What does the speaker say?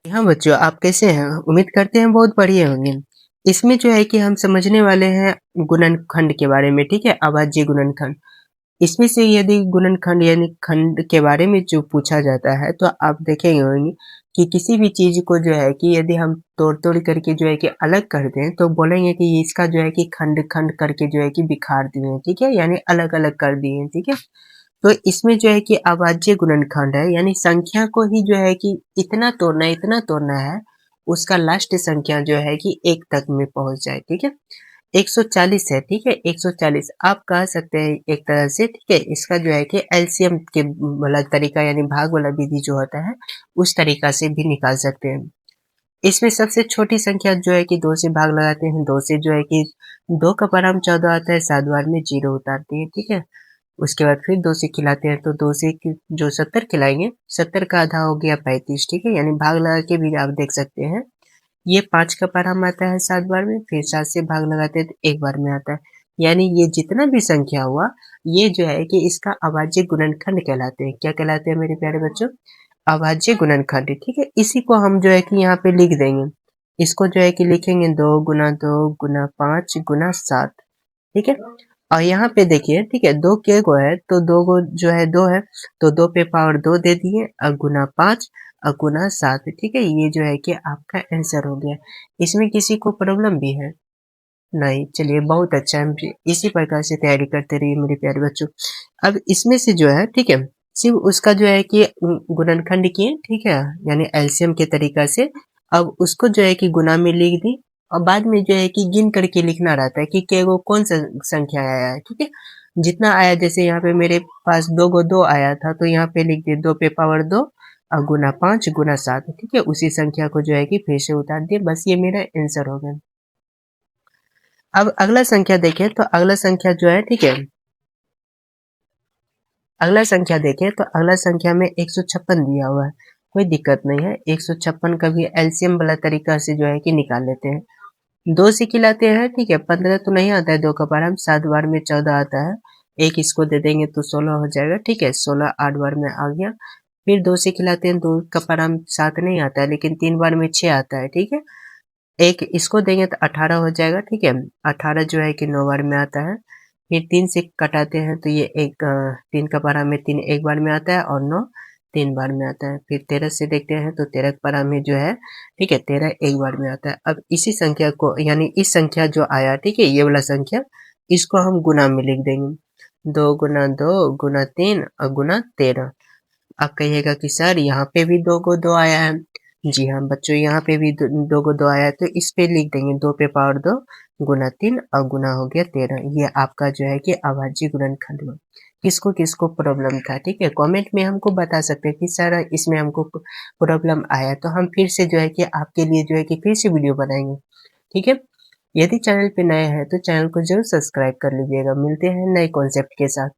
हाँ बच्चों, आप कैसे हैं? उम्मीद करते हैं बहुत बढ़िया होंगे। इसमें जो है कि हम समझने वाले हैं गुणनखंड के बारे में, ठीक है? अभाज्य गुणनखंड। इसमें से यदि गुणनखंड यानी खंड के बारे में जो पूछा जाता है, तो आप देखेंगे होंगे कि किसी भी चीज़ को जो है कि यदि हम तोड़-तोड़ करके जो है कि अलग कर दें, तो बोलेंगे कि इसका जो है कि खंड-खंड करके जो है कि बिखार दिए हैं, ठीक है? यानी अलग-अलग कर दिए हैं, ठीक है? तो इसमें जो है कि अभाज्य गुणनखंड है, यानी संख्या को ही जो है कि इतना तोड़ना है, उसका लास्ट संख्या जो है कि 1 तक में पहुँच जाए, ठीक है? 140 है, ठीक है? 140 आप कह सकते हैं एक तरह से, ठीक है? इसका जो है कि एलसीएम के वाला तरीका यानी भाग वाला विधि जो होता है, उस तरीका से भी निकाल सकते हैं। इसमें सबसे छोटी संख्या जो है कि 2 से भाग लगाते हैं, 2 से जो है कि 2 का पारा 14 आता है, 7 बार में 0 उतारते हैं, ठीक है? उसके बाद फिर 2 से खिलाते हैं, तो 2 से जो 70 खिलाएंगे, 70 का आधा हो गया 35, ठीक है? यानी भाग लगा के भी आप देख सकते हैं। ये 5 का पारा आता है 7 बार में, फिर 7 से भाग लगाते हैं तो 1 बार में आता है। यानी ये जितना भी संख्या हुआ, ये जो है कि इसका अभाज्य गुणनखंड कहलाते हैं। क्या कहलाते हैं मेरे प्यारे बच्चों? अभाज्य गुणनखंड, ठीक है? इसी को हम जो है कि यहाँ पे लिख देंगे। इसको जो है कि लिखेंगे 2 गुना 2 गुना 5 गुना 7, ठीक है? और यहाँ पे देखिए, ठीक है? 2 के गो है, तो 2 गो जो है 2 है, तो 2 पे पावर 2 दे दिए और गुना 5 और गुना 7, ठीक है? ये जो है कि आपका आंसर हो गया। इसमें किसी को प्रॉब्लम भी है? नहीं, चलिए बहुत अच्छा है। हम इसी प्रकार से तैयारी करते रहिए मेरे प्यारे बच्चों। अब इसमें से जो है, ठीक है? सिर्फ उसका जो है कि गुणनखंड किए, ठीक है? यानी एलसीएम के तरीका से। अब उसको जो है कि गुना में लिख दी और बाद में जो है कि गिन करके लिखना रहता है कि वो कौन सा संख्या आया है, ठीक है? जितना आया, जैसे यहाँ पे मेरे पास 2 गो 2 आया था, तो यहाँ पे लिख दिए 2 पे पावर 2 और गुना 5 गुना 7, ठीक है? उसी संख्या को जो है कि फिर से उतार दिए, बस ये मेरा आंसर हो गया। अब अगला संख्या देखें, तो अगला संख्या जो है, ठीक है? अगला संख्या देखें तो अगला संख्या में 156 दिया हुआ है। कोई दिक्कत नहीं है, 156 का भी एलसीएम वाला तरीका से जो है कि निकाल लेते हैं। 2 से खिलाते हैं, ठीक है? 15 तो नहीं आता है, 2 का पारा 7 बार में 14 आता है। एक इसको दे देंगे तो 16 हो जाएगा, ठीक है? 16 8 बार में आ गया। फिर 2 से खिलाते हैं, 2 का पारा 7 नहीं आता है, लेकिन 3 बार में 6 आता है, ठीक है? एक इसको देंगे तो 18 हो जाएगा, ठीक है? 18 जो है कि 9 बार में आता है। फिर 3 से कटाते हैं तो ये 3 का पारा में 3 एक बार में आता है और 9 3 बार में आता है। फिर 13 से देखते हैं तो 13 का पारा में जो है, ठीक है? 13 एक बार में आता है। अब इसी संख्या को यानी इस संख्या जो आया, ठीक है? ये वाला संख्या, इसको हम गुना में लिख देंगे। 2 गुना 2 गुना 3 और गुना 13। आप कहिएगा कि सर यहाँ पे भी 2 को 2 आया है। जी हाँ बच्चों, यहाँ पे भी 2 को 2 आया है, तो इस पे लिख देंगे 2 पे पावर 2 गुना 3 और गुना हो गया 13। ये आपका जो है कि अभाज्य गुणनखंड हुआ। किसको किसको प्रॉब्लम था, ठीक है? कमेंट में हमको बता सकते हैं कि सर इसमें हमको प्रॉब्लम आया, तो हम फिर से जो है कि आपके लिए जो है कि फिर से वीडियो बनाएंगे, ठीक है? यदि चैनल पे नए हैं तो चैनल को जरूर सब्सक्राइब कर लीजिएगा। मिलते हैं नए कॉन्सेप्ट के साथ।